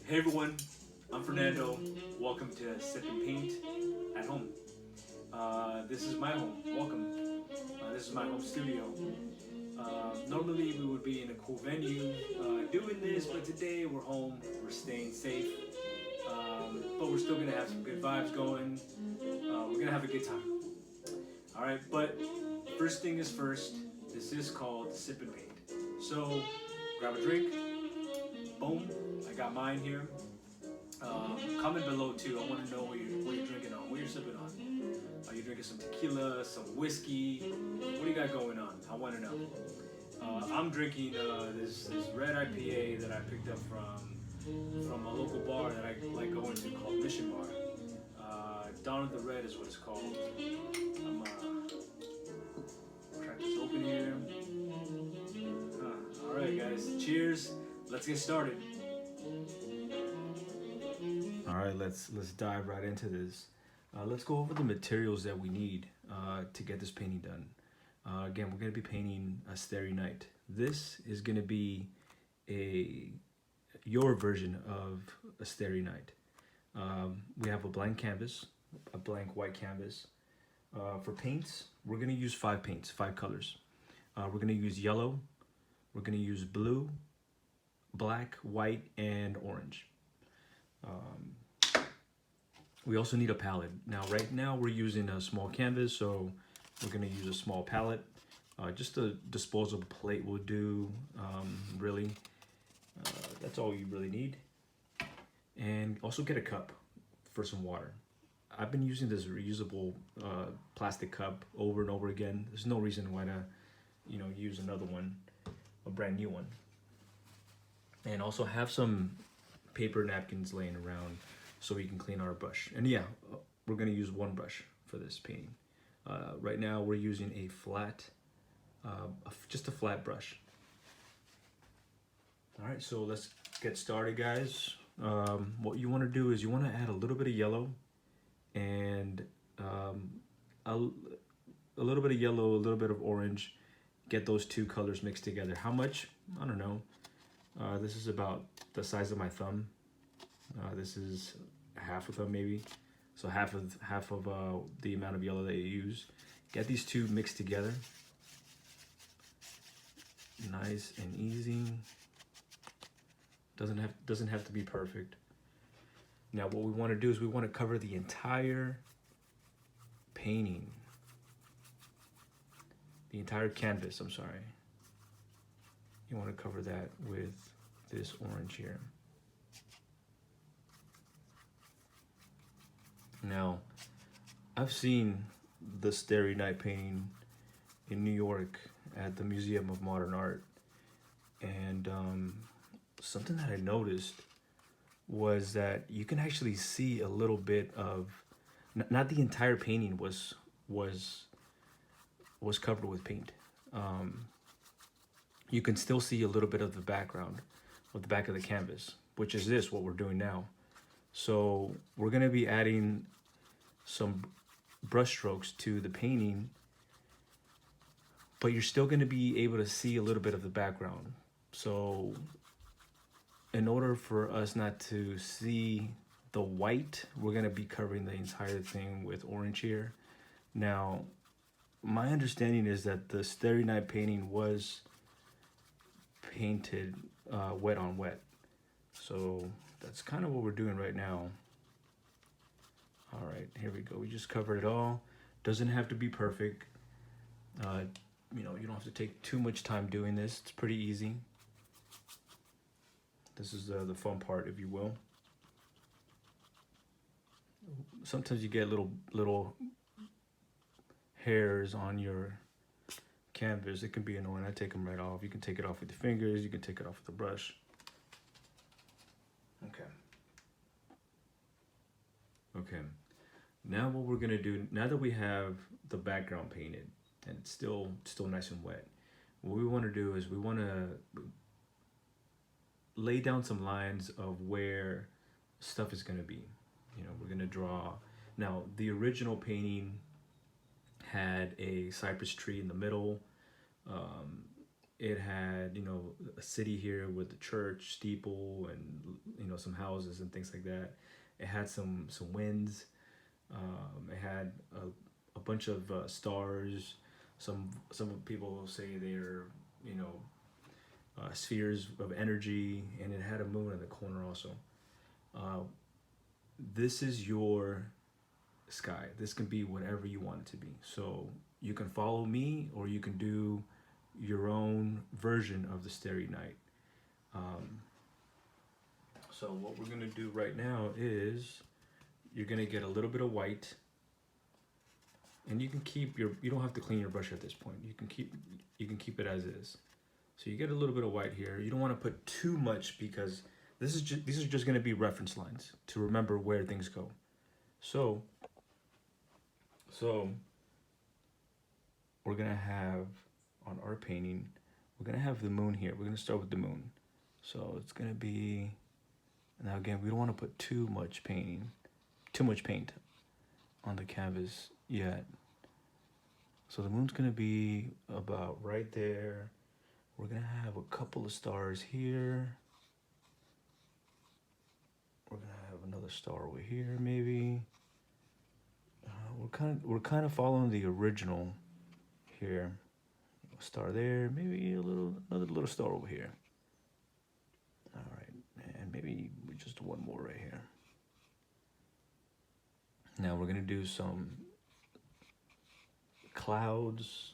Hey everyone, I'm Fernando. Welcome to Sip and Paint at home. This is my home. Welcome. This is my home studio. Normally we would be in a cool venue doing this, but today we're home. We're staying safe, but we're still gonna have some good vibes going. We're gonna have a good time. All right, but first thing is first. This is called Sip and Paint. So grab a drink. Boom. I got mine here. Comment below too. I want to know what you're drinking on. What you're sipping on. Are you drinking some tequila, some whiskey? What do you got going on? I want to know. I'm drinking this red IPA that I picked up from a local bar that I like going to called Mission Bar. Dawn of the Red is what it's called. I'm crack this open here. All right, guys. Cheers. Let's get started. All right, let's dive right into this. Let's go over the materials that we need to get this painting done. Again, we're going to be painting a Starry Night. This is going to be your version of a Starry Night. We have a blank canvas, a blank white canvas. For paints, we're going to use 5 paints, 5 colors. We're going to use yellow, we're going to use blue, black, white, and orange. We also need a palette. Now, right now we're using a small canvas, so we're gonna use a small palette. Just a disposable plate will do, really. That's all you really need. And also get a cup for some water. I've been using this reusable plastic cup over and over again. There's no reason why to, use another one, a brand new one. And also have some paper napkins laying around so we can clean our brush. And yeah, we're gonna use one brush for this painting. Right now we're using a flat, just a flat brush. All right, so let's get started, guys. What you wanna do is you wanna add a little bit of yellow and a little bit of yellow, a little bit of orange. Get those 2 colors mixed together. How much? I don't know. This is about the size of my thumb. This is half of them maybe. So half of the amount of yellow that you use. Get these 2 mixed together. Nice and easy. Doesn't have to be perfect. Now what we want to do is we want to cover the entire painting. The entire canvas, I'm sorry. You want to cover that with this orange here. Now, I've seen the Starry Night painting in New York at the Museum of Modern Art, and something that I noticed was that you can actually see a little bit of, not the entire painting was covered with paint. You can still see a little bit of the background of the back of the canvas, which is what we're doing now. So we're gonna be adding some brush strokes to the painting, but you're still gonna be able to see a little bit of the background. So in order for us not to see the white, we're gonna be covering the entire thing with orange here. Now, my understanding is that the Starry Night painting was painted wet on wet. So that's kind of what we're doing right now. All right, here we go. We just covered it all. Doesn't have to be perfect. You don't have to take too much time doing this. It's pretty easy. This is the fun part, if you will. Sometimes you get little hairs on your canvas. It can be annoying. I take them right off. You can take it off with your fingers. You can take it off with the brush. Okay. Now what we're gonna do, now that we have the background painted and it's still nice and wet, what we want to do is we want to lay down some lines of where stuff is gonna be. We're gonna draw. Now the original painting had a cypress tree in the middle. It had, you know, a city here with the church steeple and, you know, some houses and things like that. It had some winds. It had a bunch of stars. Some people say they're, you know, spheres of energy, and it had a moon in the corner also. Uh, this is your sky. This can be whatever you want it to be. So you can follow me, or you can do your own version of the Starry Night. Um, so what we're gonna do right now is you're gonna get a little bit of white, and you can keep your. You don't have to clean your brush at this point. You can keep it as is. So you get a little bit of white here. You don't want to put too much because these are just gonna be reference lines to remember where things go. So we're gonna have on our painting, we're gonna have the moon here. We're gonna start with the moon. So it's gonna be, now again, we don't want to put too much paint on the canvas yet. So the moon's gonna be about right there. We're gonna have a couple of stars here. We're gonna have another star over here, maybe. We're kind of following the original here. A star there, maybe another little star over here. All right, and maybe just one more right here. Now we're gonna do some clouds,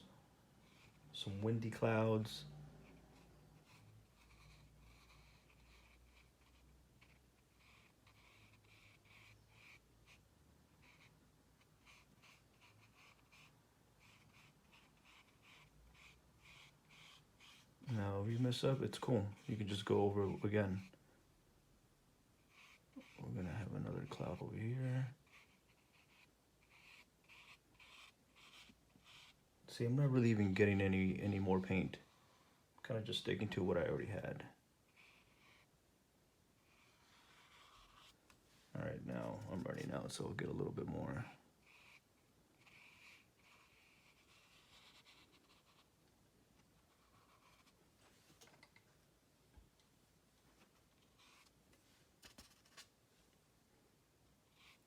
some windy clouds. Now if you mess up, it's cool. You can just go over it again. We're gonna have another cloud over here. See, I'm not really even getting any more paint. I'm kind of just sticking to what I already had. All right, now I'm running out, so I'll get a little bit more.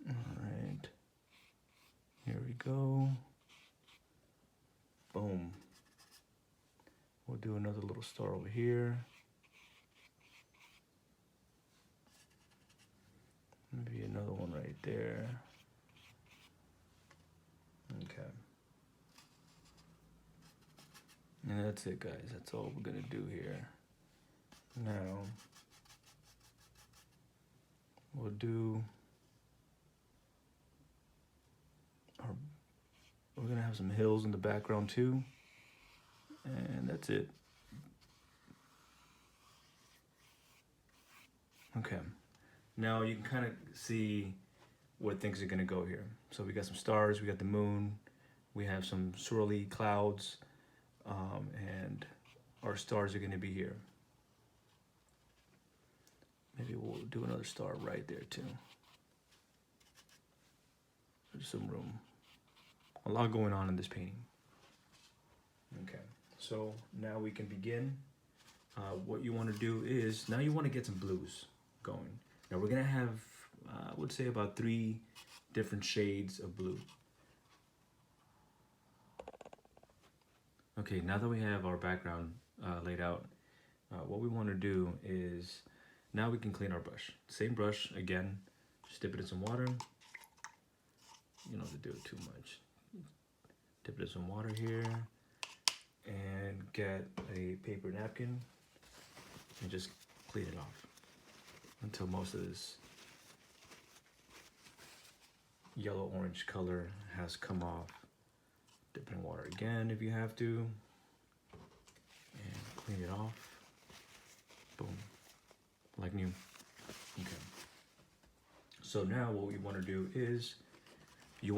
All right, here we go. Boom. We'll do another little star over here. Maybe another one right there. Okay. And that's it, guys. That's all we're gonna do here. Now, we'll do we're gonna have some hills in the background too. And that's it. Okay. Now you can kind of see where things are gonna go here. So we got some stars, we got the moon, we have some swirly clouds, and our stars are gonna be here. Maybe we'll do another star right there too. There's some room. A lot going on in this painting. Okay, so now we can begin. What you want to do is, now you want to get some blues going. Now we're gonna have, I would say about 3 different shades of blue. Okay, now that we have our background laid out, what we want to do is, now we can clean our brush. Same brush again, just dip it in some water. You don't have to do it too much. Dip it in some water here, and get a paper napkin and just clean it off until most of this yellow-orange color has come off. Dip in water again if you have to, and clean it off. Boom, like new. Okay. So now what we want to do is, we're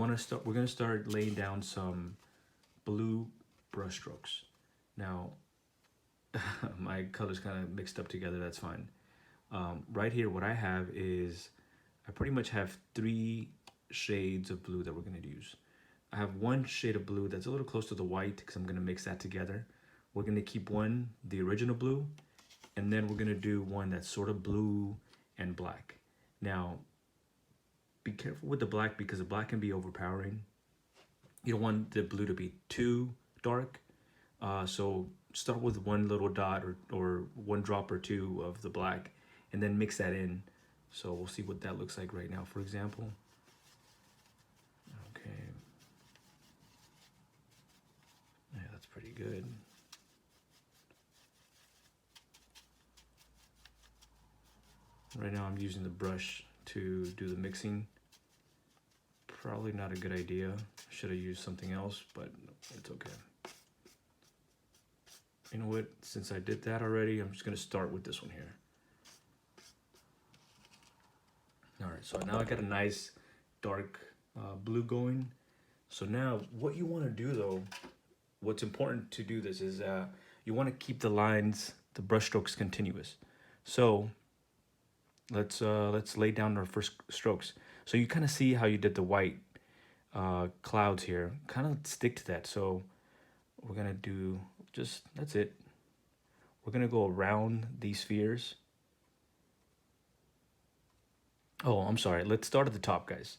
gonna start laying down some blue brush strokes. Now, my colors kind of mixed up together, that's fine. Right here, what I have is, I pretty much have 3 shades of blue that we're gonna use. I have 1 shade of blue that's a little close to the white because I'm gonna mix that together. we're gonna keep one, the original blue, and then we're gonna do one that's sort of blue and black. Now, be careful with the black because the black can be overpowering. You don't want the blue to be too dark. So start with one little dot or one drop or two of the black and then mix that in. So we'll see what that looks like right now, for example. Okay. Yeah, that's pretty good. Right now I'm using the brush to do the mixing. Probably not a good idea. Should have used something else, but it's okay. You know what? Since I did that already, I'm just gonna start with this one here. All right, so now I got a nice dark blue going. So now what you wanna do though, what's important to do this is you wanna keep the lines, the brush strokes continuous. So let's lay down our first strokes. So you kind of see how you did the white clouds here. Kind of stick to that. So we're gonna do just, that's it. We're gonna go around these spheres. Oh, I'm sorry. Let's start at the top, guys.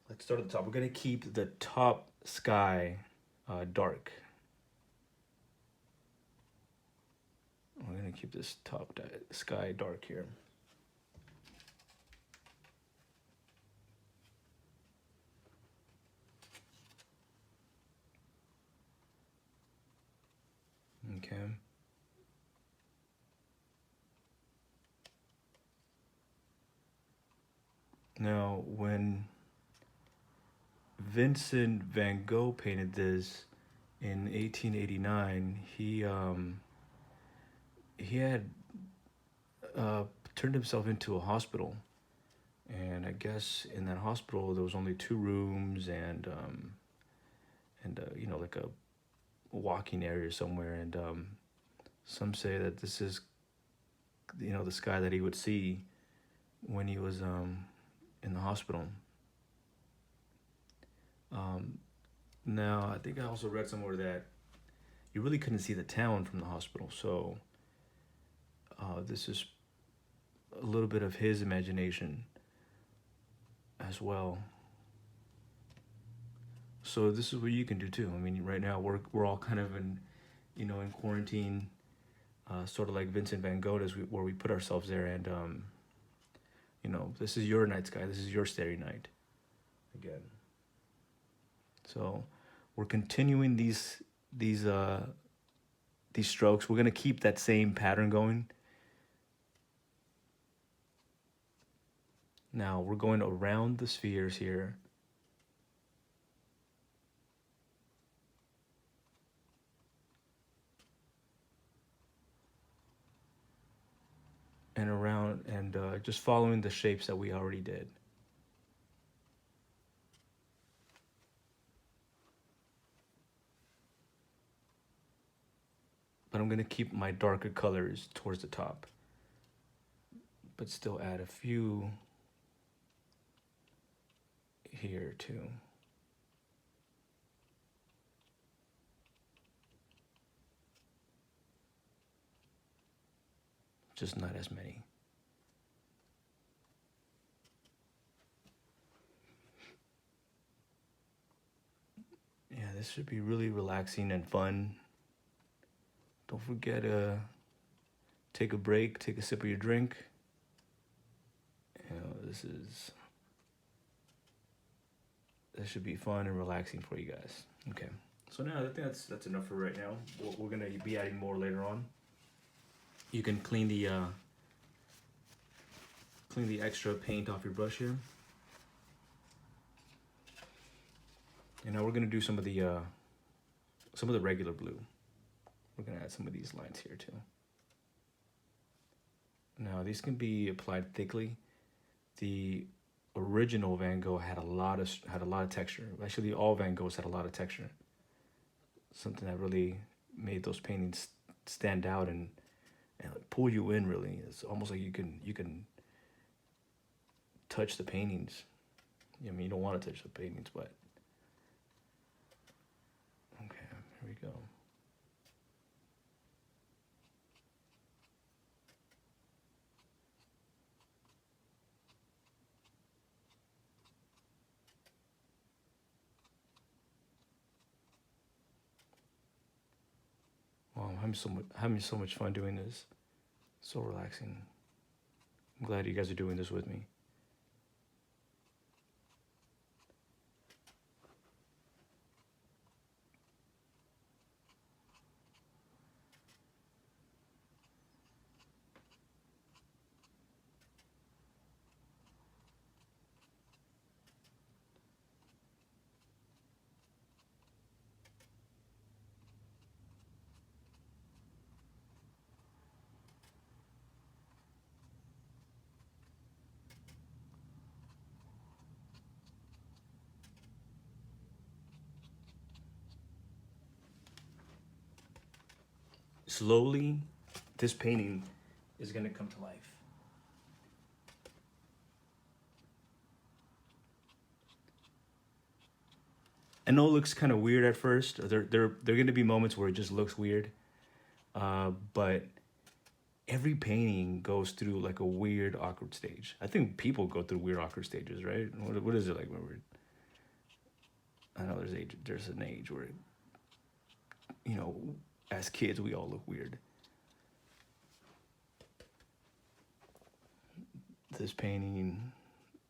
Let's start at the top. We're gonna keep the top sky dark. We're gonna keep this top sky dark here. Okay. Now, when Vincent van Gogh painted this in 1889, he had turned himself into a hospital, and I guess in that hospital there was only 2 rooms and you know, like a walking area somewhere, and some say that this is, you know, the sky that he would see when he was in the hospital. Now I think I also read somewhere that you really couldn't see the town from the hospital, so this is a little bit of his imagination as well. So this is what you can do too. I mean, right now we're all kind of in, you know, in quarantine, sort of like Vincent van Gogh does, where we put ourselves there, and you know, this is your night sky. This is your Starry Night. Again. So we're continuing these strokes. We're gonna keep that same pattern going. Now we're going around the spheres here. And around, and just following the shapes that we already did. But I'm gonna keep my darker colors towards the top, but still add a few here too. Just not as many. Yeah, this should be really relaxing and fun. Don't forget to take a break, take a sip of your drink. You know, this should be fun and relaxing for you guys. Okay, so now I think that's enough for right now. We're gonna be adding more later on. You can clean the extra paint off your brush here. And now we're gonna do some of the regular blue. We're gonna add some of these lines here too. Now these can be applied thickly. The original Van Gogh had a lot of texture. Actually, all Van Goghs had a lot of texture. Something that really made those paintings stand out and pull you in. Really, it's almost like you can touch the paintings. I mean, you don't want to touch the paintings, but okay, here we go. having so much fun doing this. So relaxing. I'm glad you guys are doing this with me. Slowly, this painting is gonna come to life. I know it looks kind of weird at first. There are gonna be moments where it just looks weird, but every painting goes through like a weird, awkward stage. I think people go through weird, awkward stages, right? What is it like when we're? I know there's an age where, you know, as kids we all look weird. This painting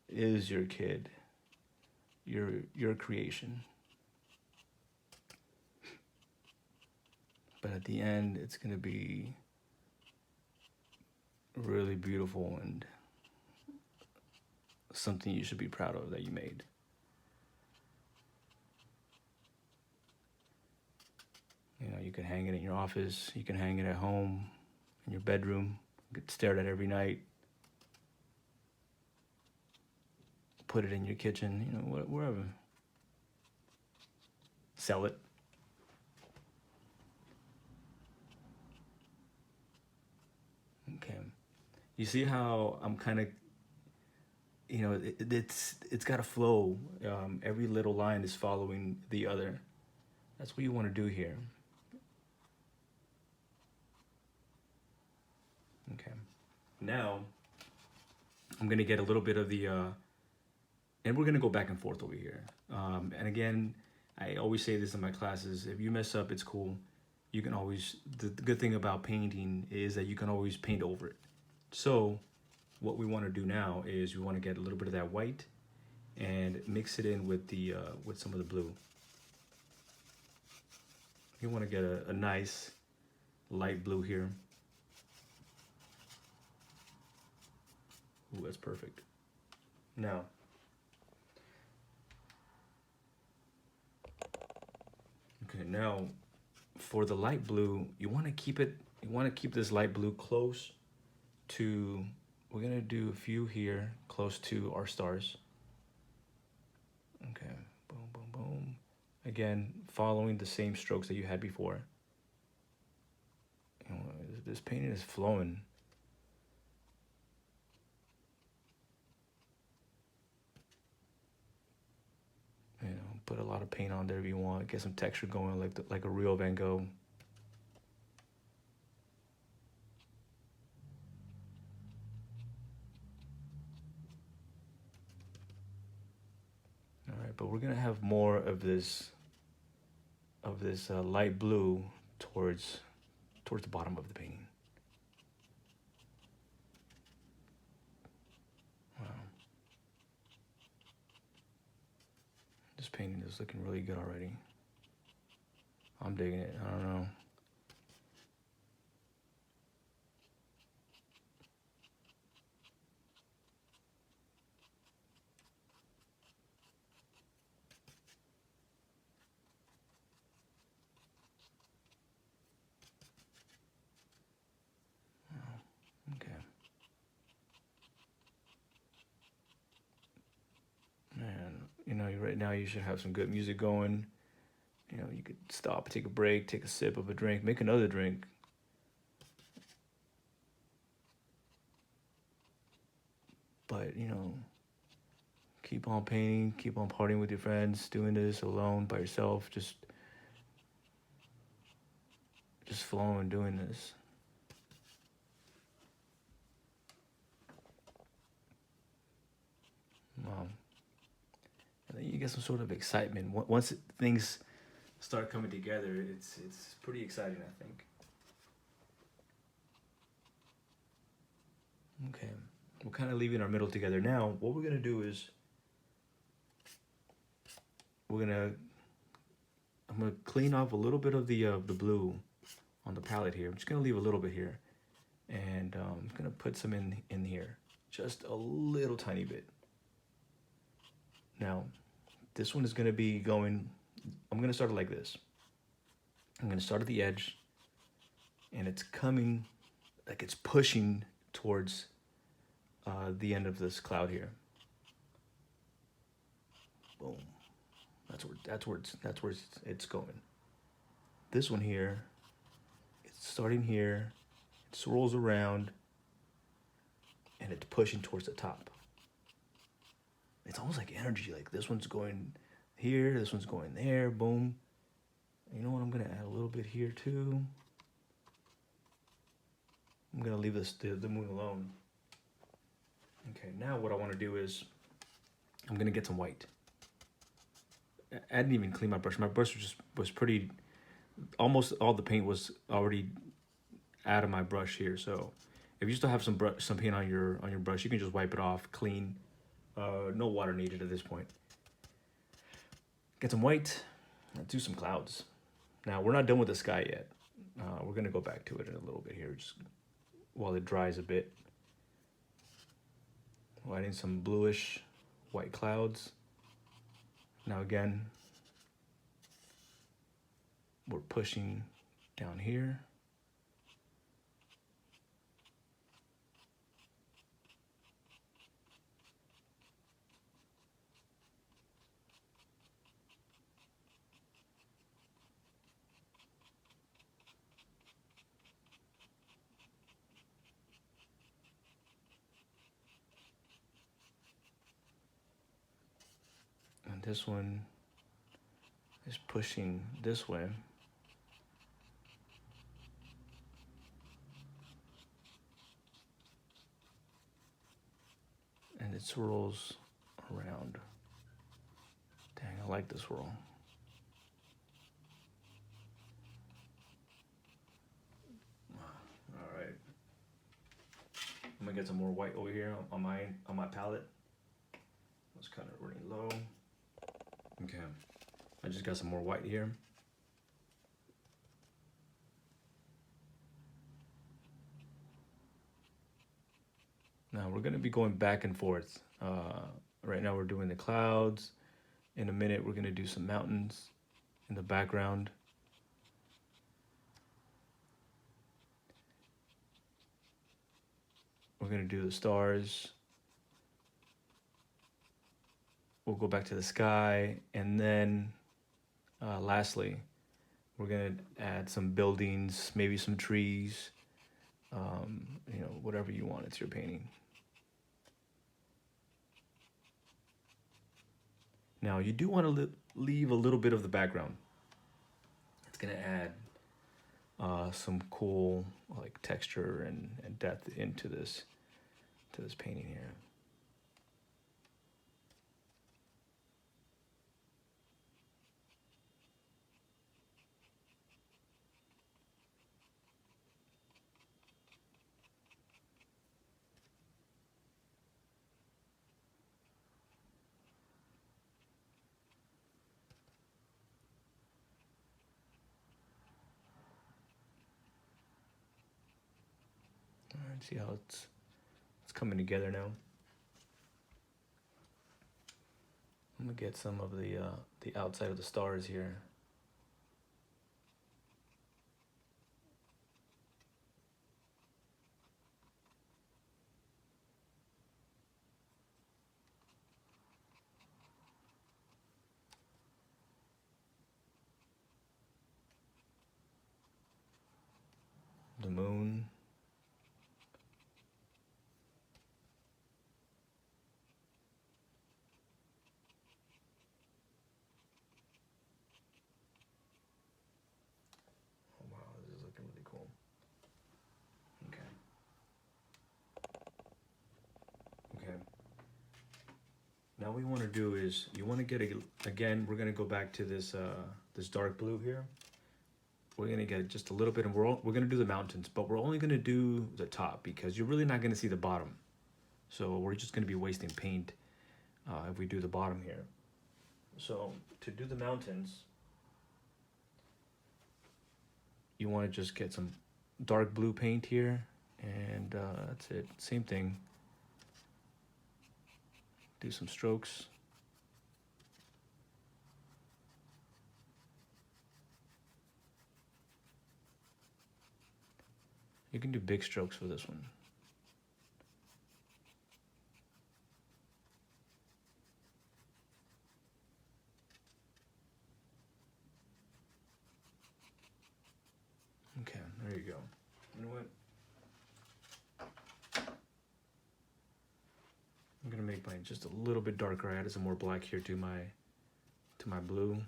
is your kid, your creation. But at the end, it's gonna be really beautiful and something you should be proud of that you made. You know, you can hang it in your office, you can hang it at home, in your bedroom, get stared at every night. Put it in your kitchen, you know, wherever. Sell it. Okay. You see how I'm kind of, you know, it's got a flow. Every little line is following the other. That's what you want to do here. Okay. Now, I'm gonna get a little bit of the, and we're gonna go back and forth over here. And again, I always say this in my classes: if you mess up, it's cool. You can always. The good thing about painting is that you can always paint over it. So, what we want to do now is we want to get a little bit of that white, and mix it in with the with some of the blue. You want to get a nice light blue here. Ooh, that's perfect. Now, okay, now for the light blue, you want to keep it. You want to keep this light blue close to. We're gonna do a few here, close to our stars. Okay, boom, boom, boom. Again, following the same strokes that you had before. You know, this painting is flowing. You know, put a lot of paint on there if you want. Get some texture going, like a real Van Gogh. All right, but we're gonna have more of this light blue towards the bottom of the painting. Wow, this painting is looking really good already. I'm digging it. I don't know. Okay. Man, you know, right now you should have some good music going. You know, you could stop, take a break, take a sip of a drink, make another drink. But, you know, keep on painting, keep on partying with your friends, doing this alone, by yourself, just flowing, doing this. And then you get some sort of excitement. Once things start coming together, it's pretty exciting, I think. Okay, we're kind of leaving our middle together. Now, what we're gonna do is I'm gonna clean off a little bit of the blue on the palette here. I'm just gonna leave a little bit here, and I'm gonna put some in here, just a little tiny bit. Now, this one is gonna be going. I'm gonna start it like this. I'm gonna start at the edge, and it's coming, like it's pushing towards the end of this cloud here. Boom. That's where it's going. This one here, it's starting here, it swirls around, and it's pushing towards the top. It's almost like energy. Like this one's going here, this one's going there. Boom. You know what? I'm gonna add a little bit here too. I'm gonna leave the moon alone. Okay, now what I want to do is I'm gonna get some white. I didn't even clean my brush. My brush was pretty. Almost all the paint was already out of my brush here. So if you still have some paint on your brush, you can just wipe it off clean. No water needed at this point. Get some white. Let's do some clouds. Now we're not done with the sky yet. We're gonna go back to it in a little bit here, just while it dries a bit. We're adding some bluish white clouds. Now again, we're pushing down here. And this one is pushing this way. And it swirls around. Dang, I like this swirl. All right. I'm gonna get some more white over here on my palette. It's kind of running low. Okay, I just got some more white here. Now we're gonna be going back and forth. Right now we're doing the clouds. In a minute we're gonna do some mountains in the background. We're gonna do the stars. We'll go back to the sky, and then lastly, we're gonna add some buildings, maybe some trees, you know, whatever you want. It's your painting. Now you do want to leave a little bit of the background. It's gonna add some cool like texture and depth into this painting here. All right, see how it's coming together now. I'm gonna get some of the outside of the stars here. The moon. Oh wow, this is looking really cool. Okay. Okay. Now what you want to do is you want to get again. We're gonna go back to this this dark blue here. we're gonna get just a little bit, and we're gonna do the mountains, but we're only gonna do the top because you're really not gonna see the bottom. So we're just gonna be wasting paint if we do the bottom here. So to do the mountains, you want to just get some dark blue paint here, and that's it. Same thing. Do some strokes. You can do big strokes for this one. Okay, there you go. You know what? I'm gonna make mine just a little bit darker. I added some more black here to my blue.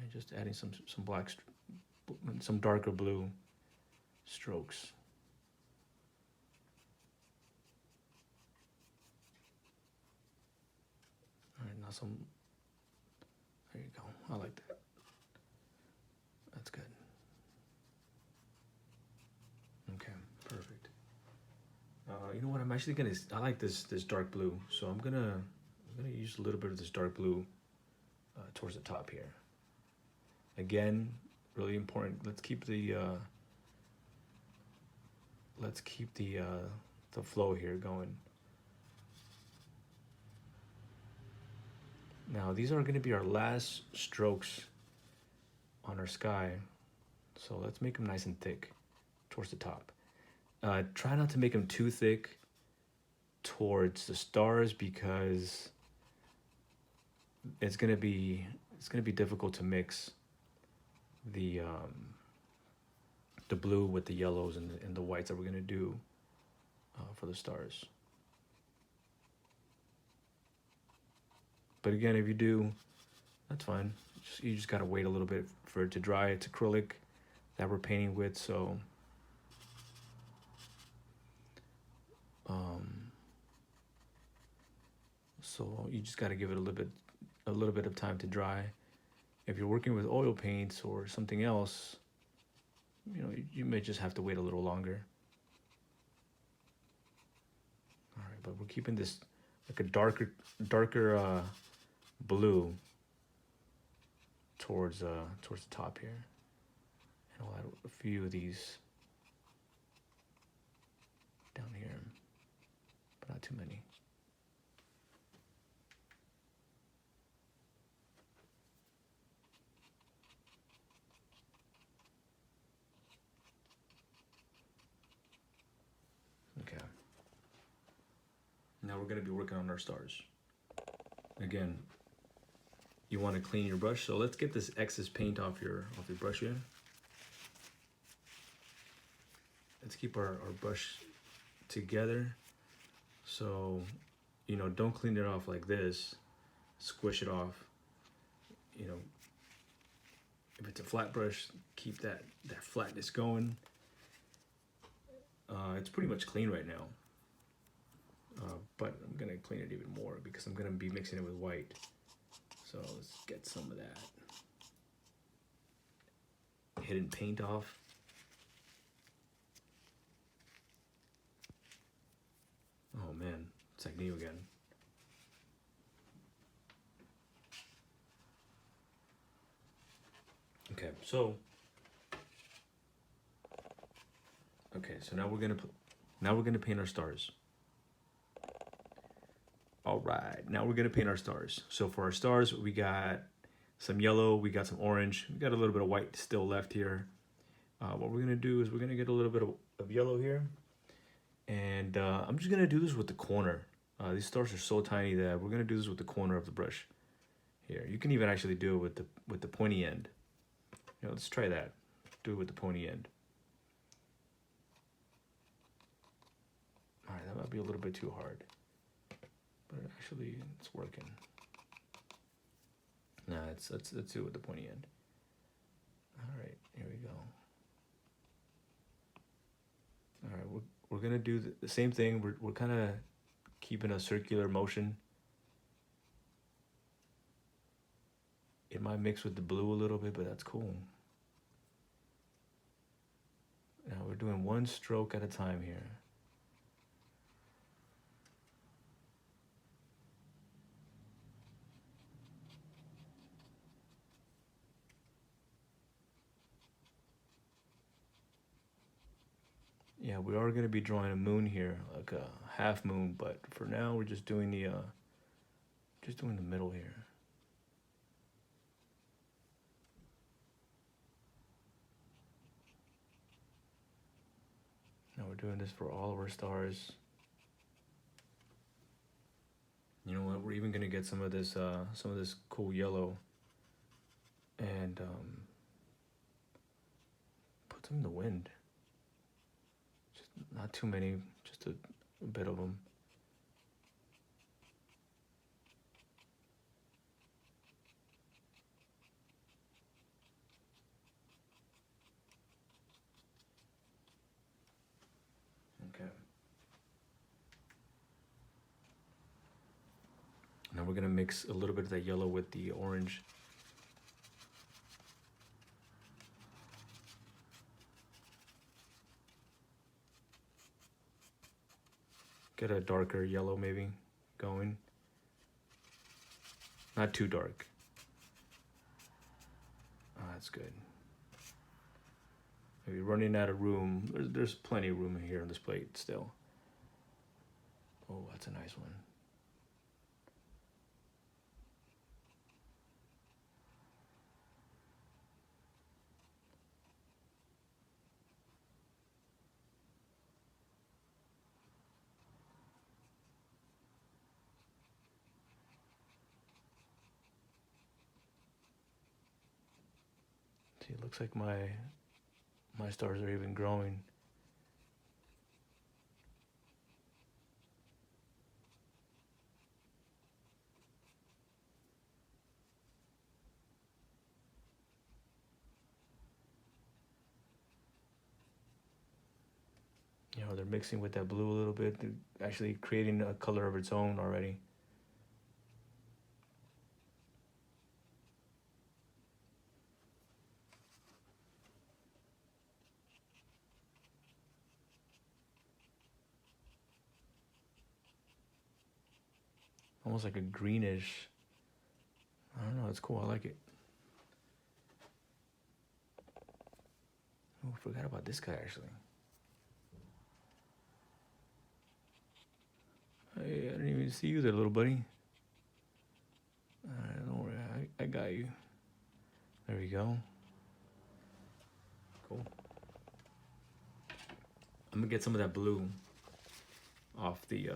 And just adding some black, some darker blue strokes. All right, now some. There you go. I like that. That's good. Okay, perfect. You know what? I'm actually gonna. I like this dark blue, so I'm gonna use a little bit of this dark blue towards the top here. Again, really important. Let's keep the flow here going. Now these are going to be our last strokes on our sky, so let's make them nice and thick towards the top. Try not to make them too thick towards the stars because it's gonna be difficult to mix the blue with the yellows and the whites that we're gonna do for the stars. But again, if you do, that's fine. You just gotta wait a little bit for it to dry. It's acrylic that we're painting with, so you just gotta give it a little bit of time to dry. If you're working with oil paints or something else, you know, you may just have to wait a little longer. All right, but we're keeping this like a darker blue towards the top here, and I'll add a few of these down here, but not too many. Okay. Now we're going to be working on our stars. Again, you want to clean your brush, so let's get this excess paint off your brush here. Let's keep our brush together. So, you know, don't clean it off like this. Squish it off. You know, if it's a flat brush, keep that flatness going. It's pretty much clean right now. But I'm gonna clean it even more because I'm gonna be mixing it with white. So let's get some of that hidden paint off. Oh man, it's like new again. Okay, so now we're gonna paint our stars. All right, now we're gonna paint our stars. So for our stars, we got some yellow, we got some orange, we got a little bit of white still left here. What we're gonna do is we're gonna get a little bit of yellow here, and I'm just gonna do this with the corner. These stars are so tiny that we're gonna do this with the corner of the brush here. You can even actually do it with the pointy end. You know, let's try that. Do it with the pointy end. All right, that might be a little bit too hard, but actually it's working. Nah, let's do it with the pointy end. All right, here we go. All right, we're gonna do the same thing. We're kind of keeping a circular motion It might mix with the blue a little bit, but that's cool. Now we're doing one stroke at a time here. Yeah, we are going to be drawing a moon here, like a half moon, but for now we're just doing the middle here. Now we're doing this for all of our stars. You know what? We're even going to get some of this cool yellow and put some in the wind. Just not too many, just a bit of them. Okay. Now we're gonna mix a little bit of that yellow with the orange. Get a darker yellow maybe going. Not too dark. Oh, that's good. Maybe running out of room. There's plenty of room here on this plate still. Oh, that's a nice one. See, it looks like my stars are even growing. You know, they're mixing with that blue a little bit. They're actually creating a color of its own already. Almost like a greenish. I don't know, it's cool, I like it. Oh, I forgot about this guy actually. Hey, I didn't even see you there, little buddy. Alright, don't worry, I got you. There we go. Cool. I'm gonna get some of that blue off the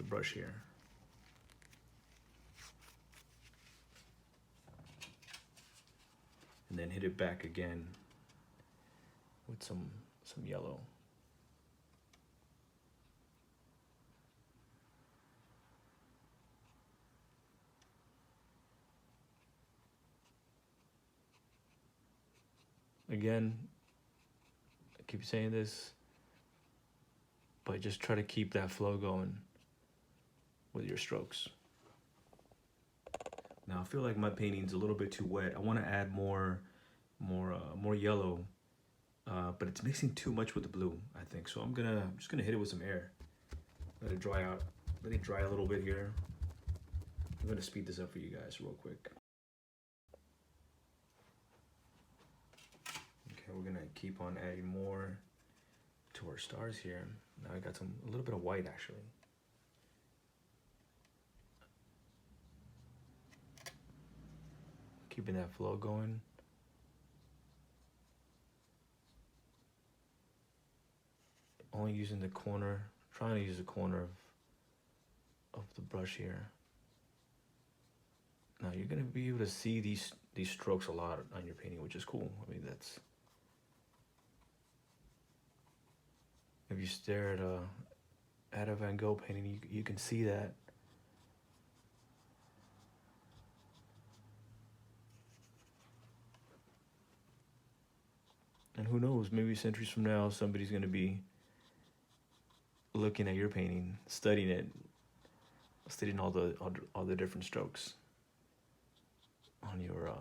brush here. And then hit it back again with some yellow. Again, I keep saying this, but just try to keep that flow going with your strokes. Now I feel like my painting's a little bit too wet. I want to add more yellow, but it's mixing too much with the blue, I think. So I'm just gonna hit it with some air. Let it dry out. Let it dry a little bit here. I'm gonna speed this up for you guys real quick. Okay, we're gonna keep on adding more to our stars here. Now I got a little bit of white actually. Keeping that flow going. Only using the corner, trying to use the corner of the brush here. Now you're gonna be able to see these strokes a lot on your painting, which is cool. I mean, that's, if you stare at a Van Gogh painting, you can see that. And who knows, maybe centuries from now, somebody's gonna be looking at your painting, studying it, studying all the different strokes on your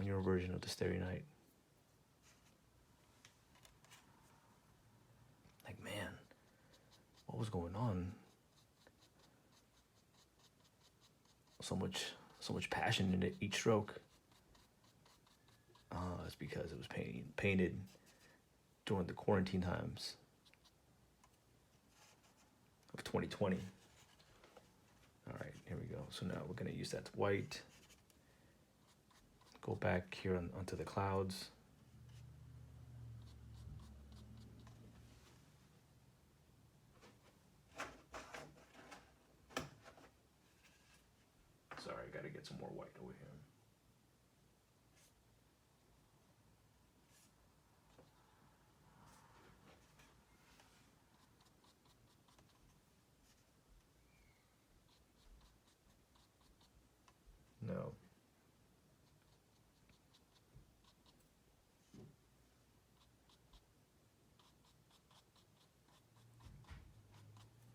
on your version of the Starry Night. Like, man, what was going on? So much passion in each stroke. It's because it was painted during the quarantine times of 2020. All right, here we go. So now we're gonna use that white. Go back here onto the clouds. Sorry, I gotta get some more white over here. No.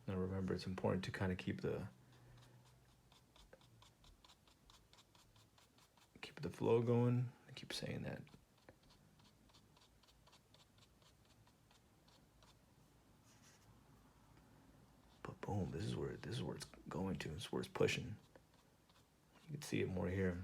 Now remember, it's important to kind of keep the flow going. I keep saying that. But boom, this is where it's going to. This is where it's pushing. You can see it more here.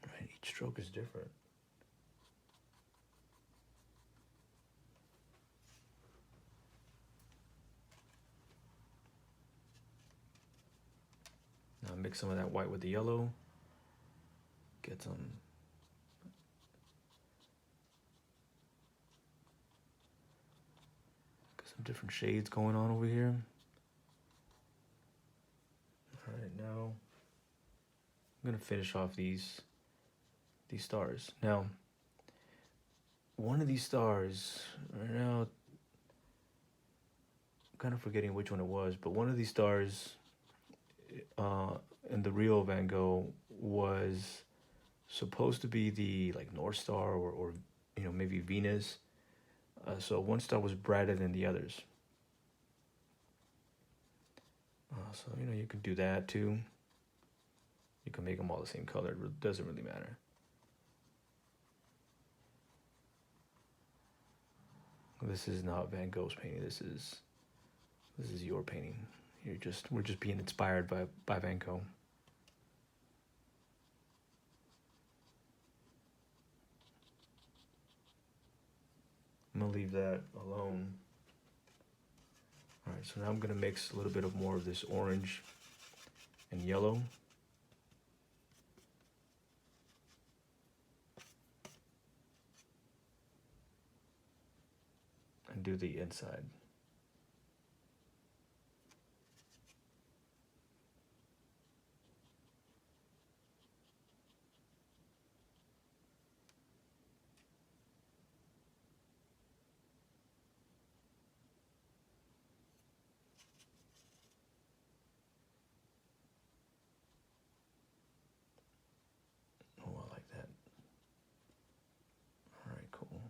Right, each stroke is different. Now mix some of that white with the yellow. Get some different shades going on over here. All right, now I'm gonna finish off these stars. Now, one of these stars, right now, I'm kind of forgetting which one it was, but one of these stars in the real Van Gogh was supposed to be the like North Star or you know, maybe Venus. So one star was brighter than the others. So, you know, you can do that too. You can make them all the same color. It doesn't really matter. This is not Van Gogh's painting. This is your painting. We're just being inspired by Van Gogh. I'm gonna leave that alone. All right, so now I'm gonna mix a little bit of more of this orange and yellow. And do the inside. Oh, I like that. All right, cool.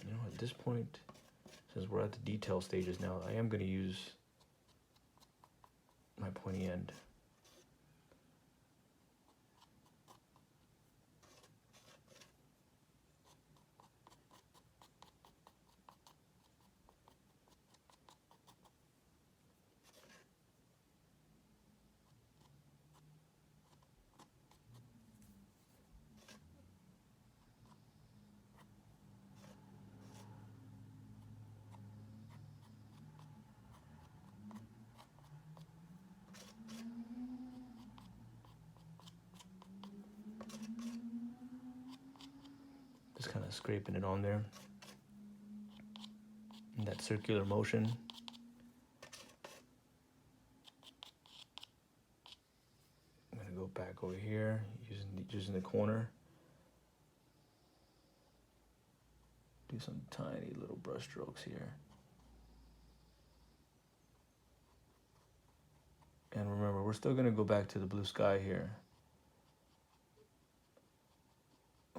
You know, at this point, since we're at the detail stages now, I am going to use my pointy end. Just kind of scraping it on there. In that circular motion. I'm gonna go back over here using the corner. Do some tiny little brush strokes here. And remember, we're still gonna go back to the blue sky here.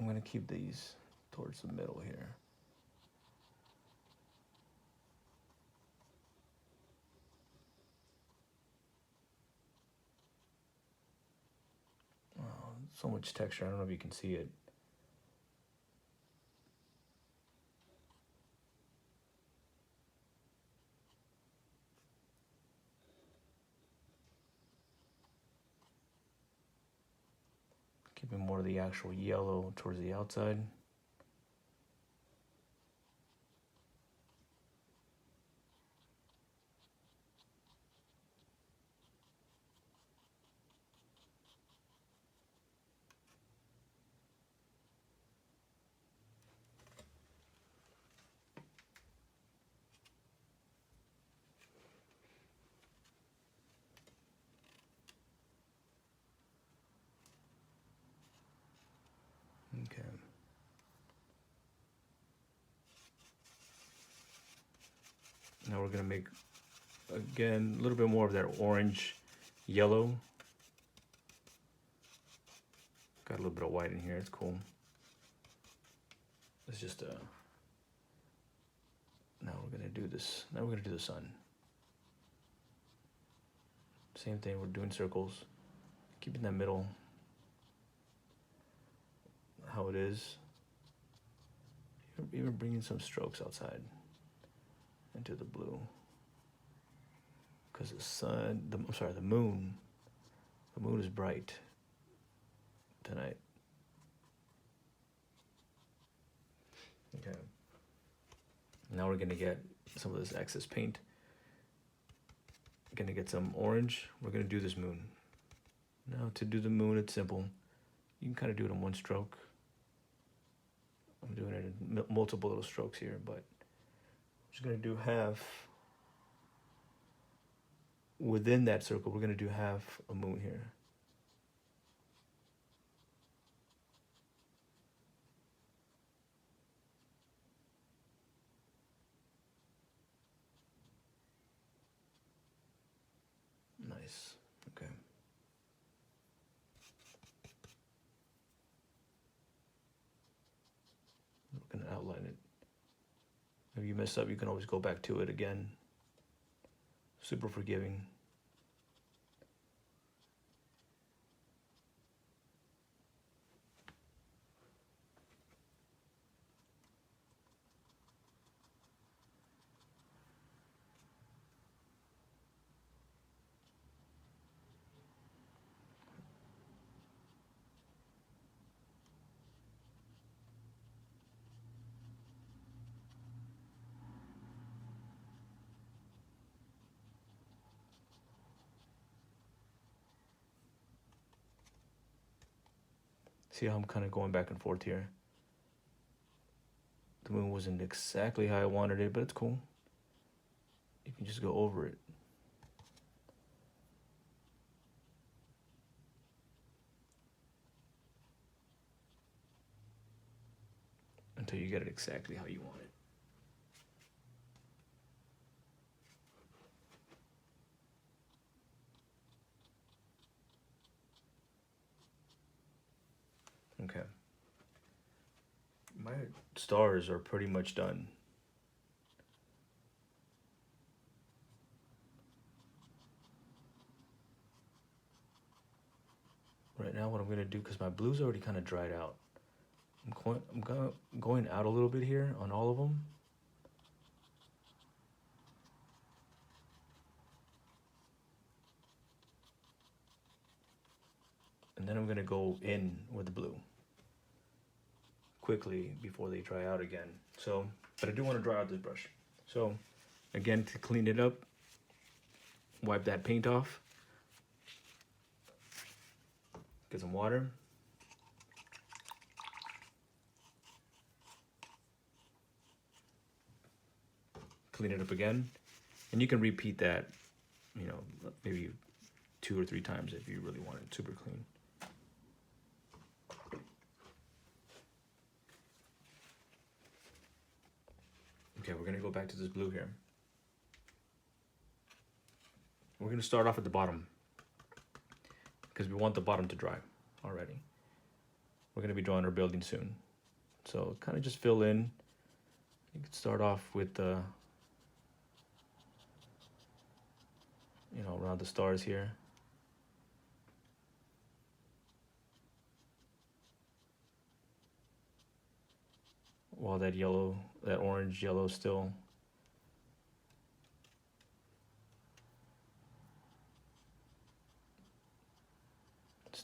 I'm gonna keep these towards the middle here. Oh, so much texture, I don't know if you can see it. Keeping more of the actual yellow towards the outside. Okay. Now we're gonna make, again, a little bit more of that orange yellow. Got a little bit of white in here, it's cool. It's just now we're gonna do this. Now we're gonna do the sun. Same thing, we're doing circles. Keeping that middle how it is. Even bringing some strokes outside into the blue. Because the sun, the moon is bright tonight. Okay. Now we're gonna get some of this excess paint. Gonna get some orange. We're gonna do this moon. Now to do the moon, it's simple. You can kind of do it in one stroke. I'm doing it in multiple little strokes here, but I'm just gonna do half. Within that circle, we're gonna do half a moon here. Nice, okay. We're gonna outline it. If you mess up, you can always go back to it again. Super forgiving. See how I'm kind of going back and forth here? The moon wasn't exactly how I wanted it, but it's cool. You can just go over it. Until you get it exactly how you want it. Okay. My stars are pretty much done. Right now what I'm gonna do, because my blue's already kind of dried out, I'm going out a little bit here on all of them. And then I'm gonna go in with the blue quickly before they dry out again. So, but I do want to dry out this brush. So, again, to clean it up, wipe that paint off. Get some water. Clean it up again. And you can repeat that, you know, maybe 2 or 3 times if you really want it super clean. Okay, we're gonna go back to this blue here. We're gonna start off at the bottom because we want the bottom to dry already. we're going to be drawing our building soon. So kind of just fill in. You could start off with around the stars here. While that orange yellow still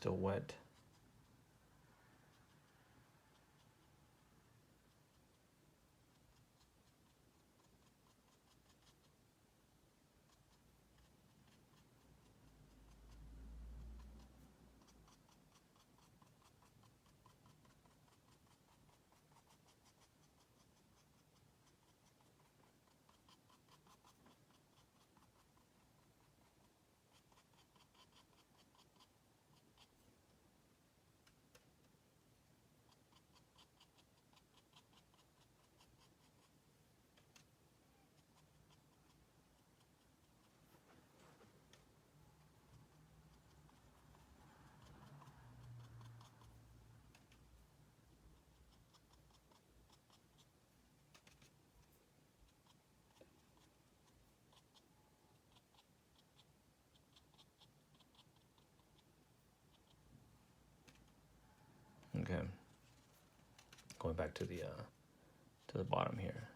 wet. Okay. Going back to the bottom here.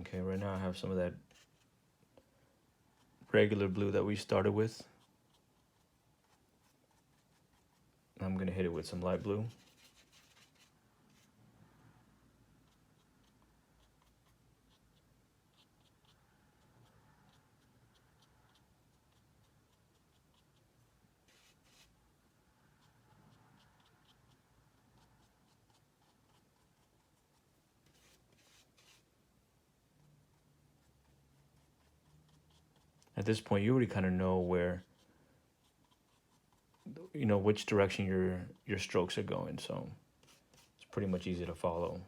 Okay, right now I have some of that regular blue that we started with. I'm gonna hit it with some light blue. At this point, you already kind of know which direction your strokes are going, so it's pretty much easy to follow.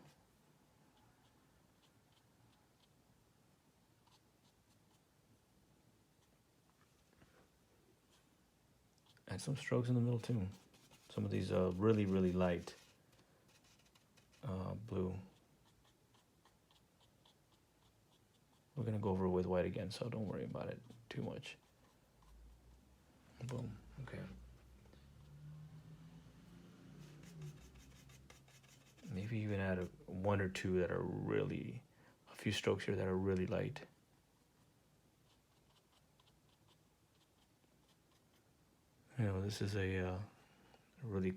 Add some strokes in the middle too. Some of these really, really light blue. We're gonna go over it with white again, so don't worry about it too much. Boom. Okay. Maybe even add one or two that are really, a few strokes here that are really light. This is a really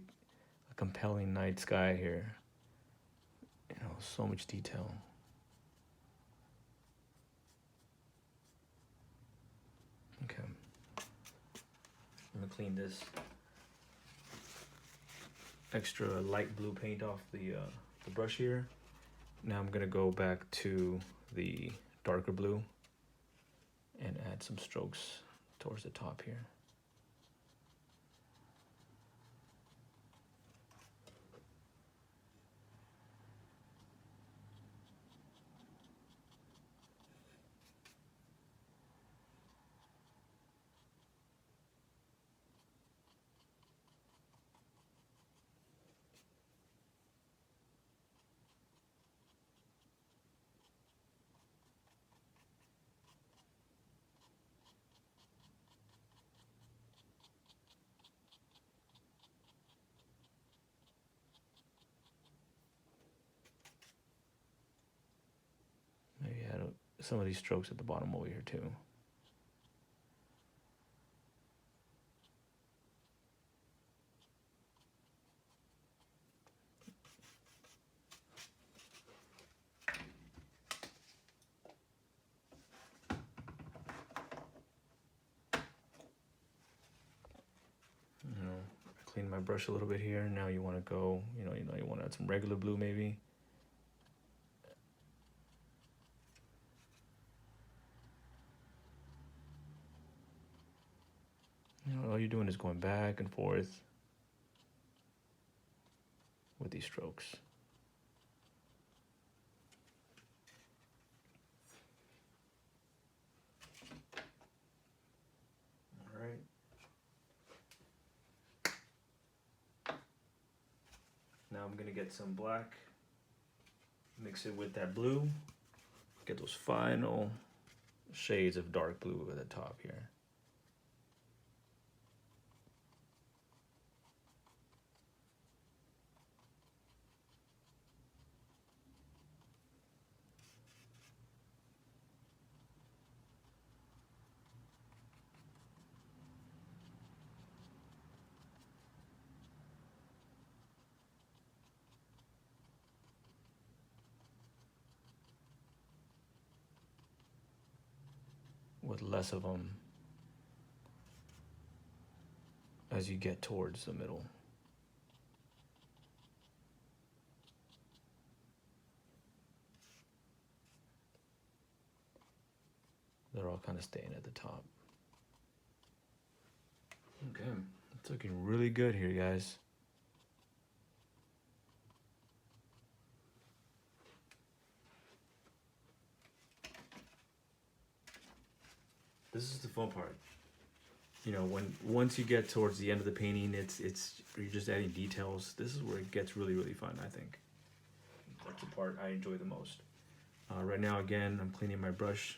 compelling night sky here. So much detail. Okay. I'm gonna clean this extra light blue paint off the brush here. Now I'm gonna go back to the darker blue and add some strokes towards the top here. Maybe add some of these strokes at the bottom over here too. Clean my brush a little bit here. Now you want to go, you want to add some regular blue maybe. you're doing is going back and forth with these strokes. All right. Now I'm gonna get some black, mix it with that blue, get those final shades of dark blue at the top here. With less of them as you get towards the middle. They're all kind of staying at the top. Okay, it's looking really good here, guys. This is the fun part. You know, once you get towards the end of the painting, you're just adding details. This is where it gets really, really fun, I think. That's the part I enjoy the most. Right now, again, I'm cleaning my brush.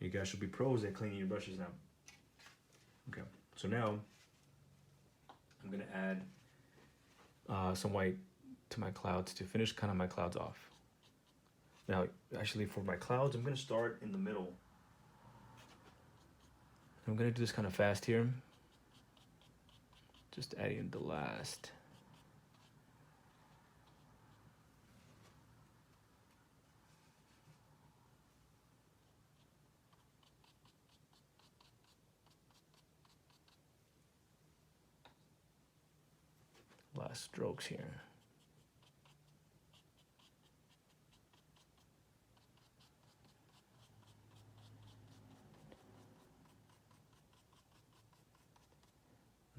You guys should be pros at cleaning your brushes now. Okay, so now I'm gonna add some white to my clouds to finish kind of my clouds off. Now, actually for my clouds, I'm gonna start in the middle. I'm gonna do this kind of fast here. Just adding the last. Last strokes here.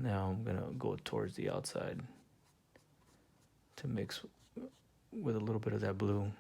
Now I'm gonna go towards the outside to mix with a little bit of that blue.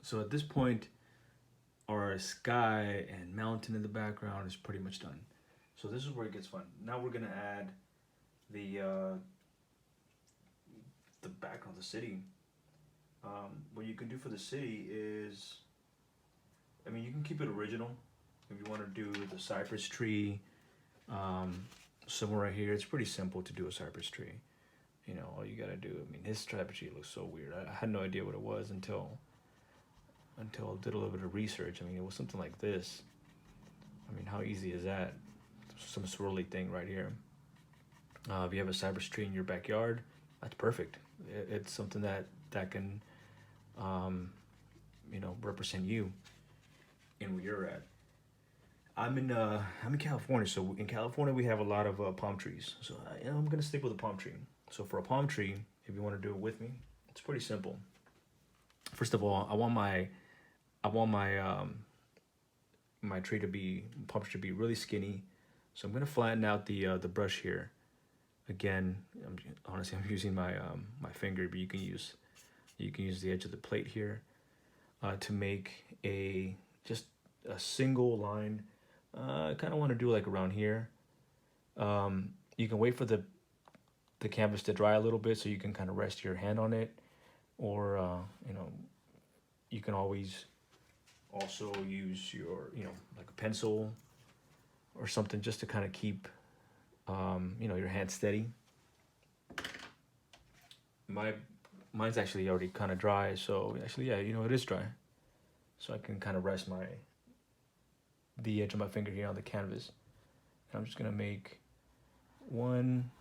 So at this point, our sky and mountain in the background is pretty much done. So this is where it gets fun. Now we're gonna add the background, the city. What you can do for the city is, I mean, you can keep it original. If you want to do the cypress tree, somewhere right here, it's pretty simple to do a cypress tree. You know, all you gotta do. I mean, his cypress tree looks so weird. I had no idea what it was until I did a little bit of research. I mean, it was something like this. I mean, how easy is that? Some swirly thing right here. If you have a cypress tree in your backyard, that's perfect. It's something that can, you know, represent you and where you're at. I'm in California, so in California we have a lot of palm trees. So I'm gonna stick with a palm tree. So for a palm tree, if you want to do it with me, it's pretty simple. First of all, I want my palm tree to be really skinny. So I'm gonna flatten out the brush here. Again, honestly, I'm using my my finger, but you can use the edge of the plate here to make just a single line. I kind of want to do like around here. You can wait for the canvas to dry a little bit so you can kind of rest your hand on it, or you know, you can always also use your, you know, like a pencil or something just to kind of keep you know, your hand steady. Mine's actually already kind of dry, so actually, yeah, you know, it is dry. So I can kind of rest the edge of my finger here on the canvas. And I'm just gonna make one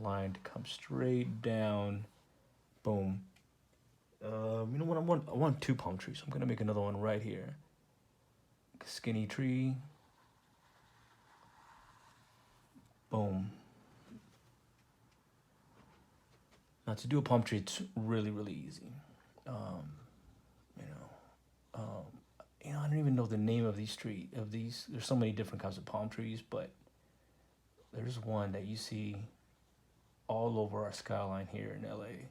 line to come straight down. Boom. You know what? I want two palm trees. So I'm gonna make another one right here. Skinny tree. Boom. Now to do a palm tree, it's really, really easy. You know, I don't even know the name of these there's so many different kinds of palm trees, but there's one that you see all over our skyline here in LA.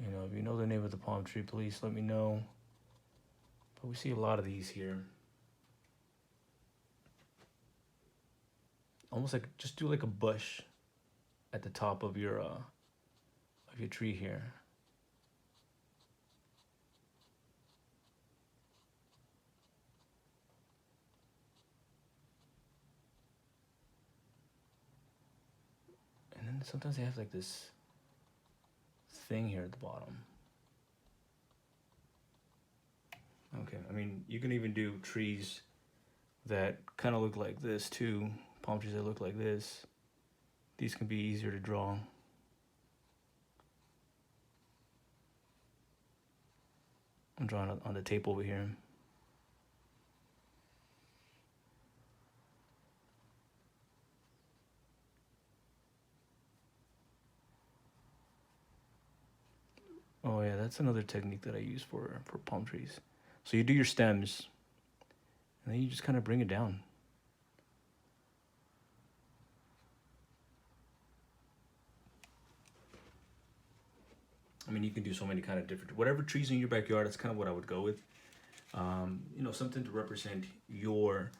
You know, if you know the name of the palm tree, please let me know. But we see a lot of these here. Almost like, just do like a bush at the top of your tree here. And then sometimes they have like this thing here at the bottom. Okay, I mean, you can even do trees that kind of look like this too. Palm trees that look like this. These can be easier to draw. I'm drawing on the tape over here. Oh yeah, that's another technique that I use for palm trees. So you do your stems, and then you just kind of bring it down. I mean, you can do so many kind of different, whatever trees in your backyard, that's kind of what I would go with. You know, something to represent your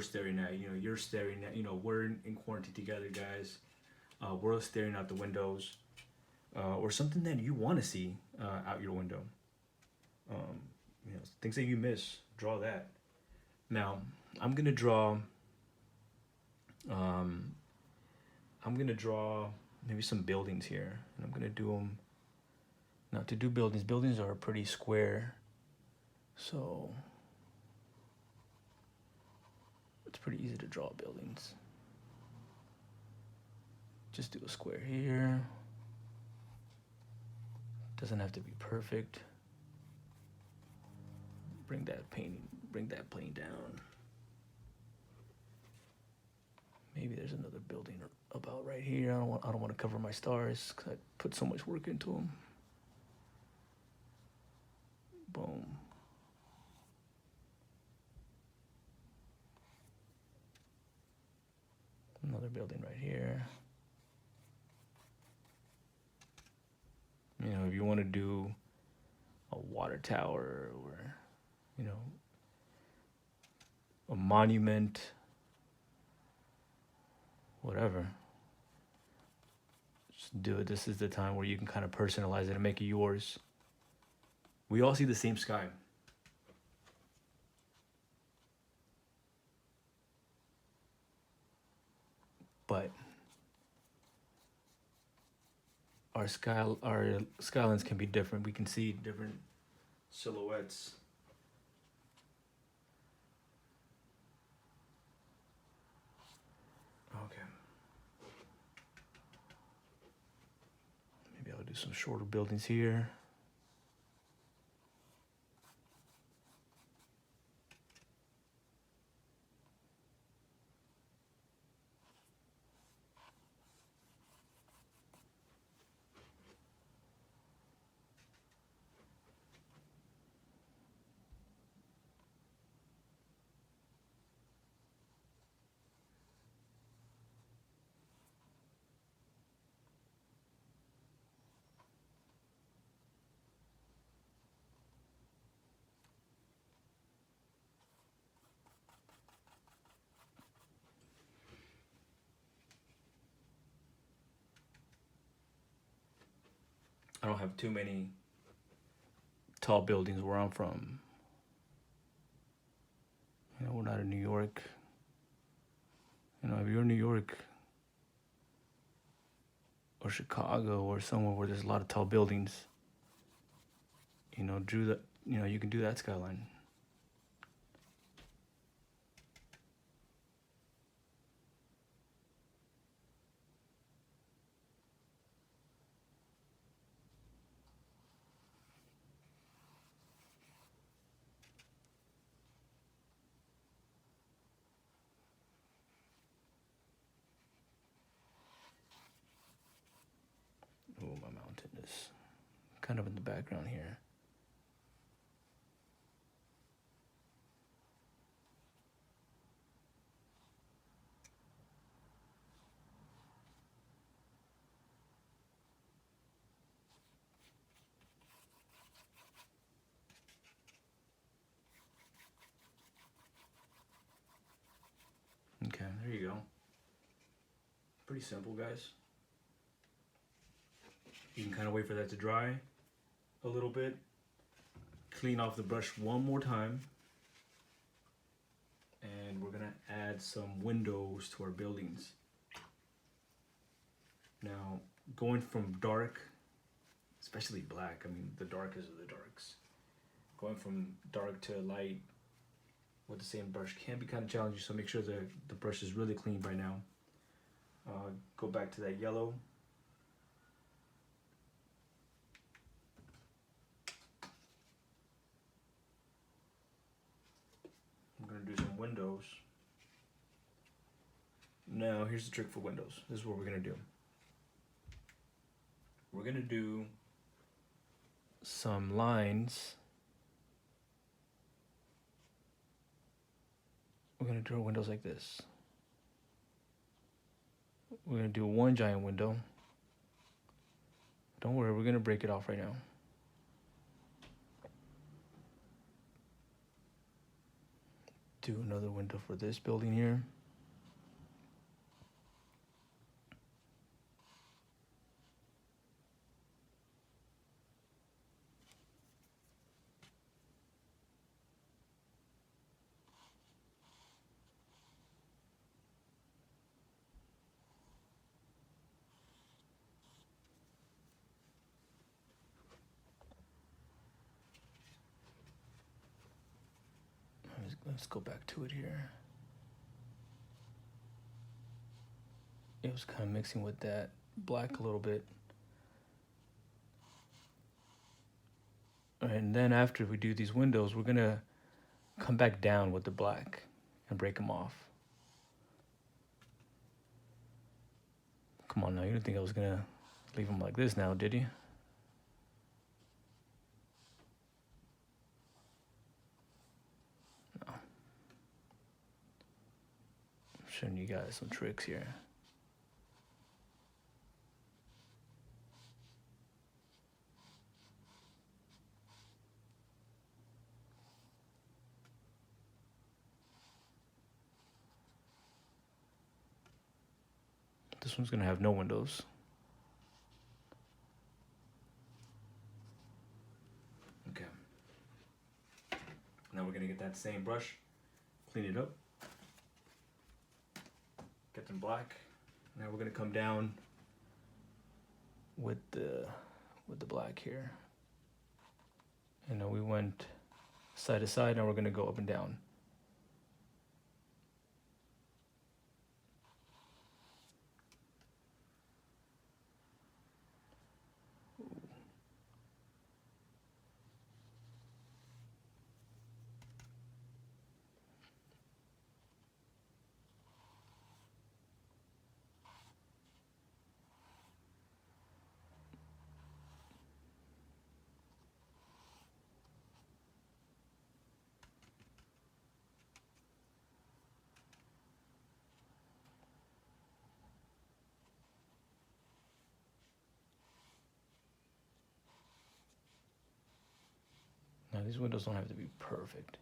Starry Night. You know, your Starry Night. You know, we're in quarantine together, guys. We're staring out the windows, or something that you want to see out your window. You know, things that you miss. Draw that. Now, I'm gonna draw. I'm gonna draw maybe some buildings here, and I'm gonna do them. Now, to do buildings are pretty square, so it's pretty easy to draw buildings. Just do a square here. Doesn't have to be perfect. Bring that plane down. Maybe there's another building about right here. I don't want to cover my stars because I put so much work into them. Boom. another building right here. You know, if you want to do a water tower or, you know, a monument, whatever, just do it. This is the time where you can kind of personalize it and make it yours. We all see the same sky. But our skylines can be different. We can see different silhouettes. Okay. Maybe I'll do some shorter buildings here. I don't have too many tall buildings where I'm from. You know, we're not in New York. You know, if you're in New York or Chicago or somewhere where there's a lot of tall buildings, you know, you can do that skyline. Oh, my mountain is kind of in the background here. Okay, there you go. Pretty simple, guys. You can kind of wait for that to dry a little bit. Clean off the brush one more time. And we're gonna add some windows to our buildings. Now, going from dark, especially black, I mean, the darkest of the darks. Going from dark to light with the same brush can be kind of challenging, so make sure the brush is really clean by now. Go back to that yellow. I'm gonna do some windows. Now, here's the trick for windows. This is what we're gonna do. We're gonna do some lines. We're gonna draw windows like this. We're gonna do one giant window. Don't worry, we're gonna break it off right now. Do another window for this building here. Let's go back to it here. It was kind of mixing with that black a little bit. And then after we do these windows, we're gonna come back down with the black and break them off. Come on now, you didn't think I was gonna leave them like this now, did you? No. I'm showing you guys some tricks here. This one's gonna have no windows. Okay. Now we're gonna get that same brush, clean it up, get them black. Now we're gonna come down with the black here. And now we went side to side. Now we're gonna go up and down. Now these windows don't have to be perfect.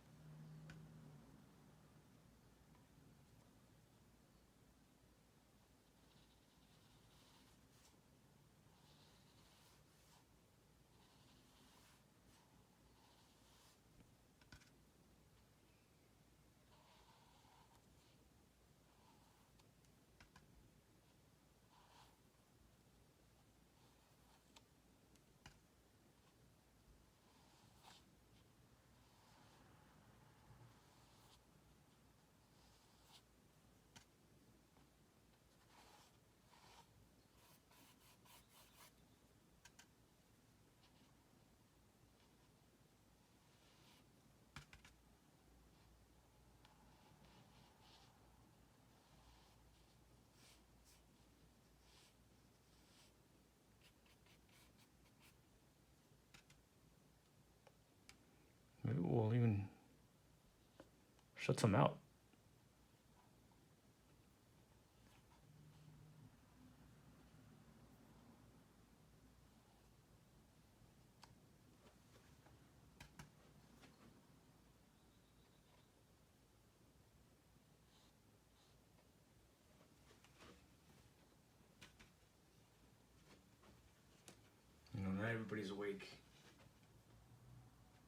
Maybe we'll even shut some out. You know, not everybody's awake.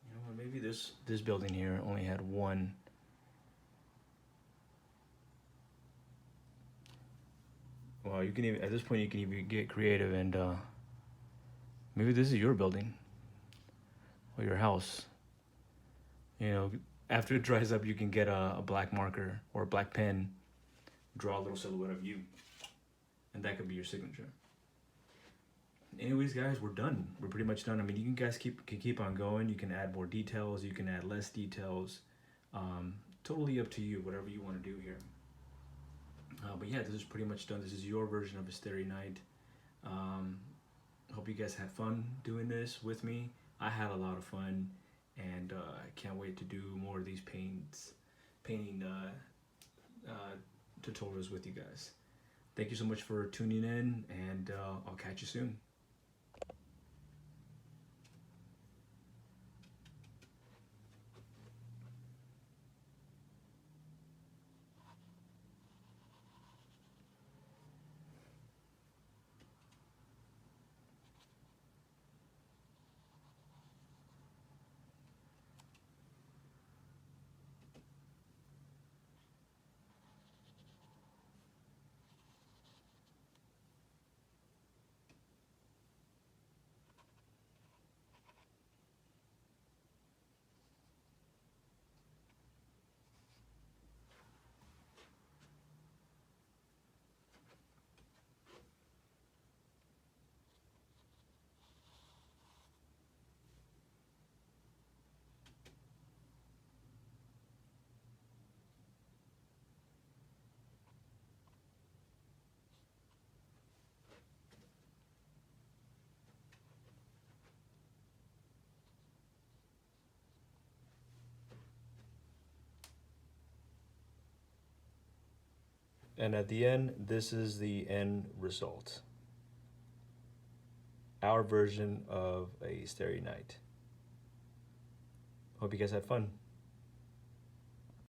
You know, maybe this building here only had one. Well, you can even, at this point, you can even get creative and maybe this is your building or your house. You know, after it dries up, you can get a black marker or a black pen, draw a little silhouette of you, and that could be your signature. Anyways, guys, we're done. We're pretty much done. I mean, you guys can keep on going. You can add more details. You can add less details. Totally up to you, whatever you want to do here. But yeah, this is pretty much done. This is your version of a Starry Night. Hope you guys had fun doing this with me. I had a lot of fun, and I can't wait to do more of these painting tutorials with you guys. Thank you so much for tuning in, and I'll catch you soon. And at the end, this is the end result. Our version of a Starry Night. Hope you guys had fun.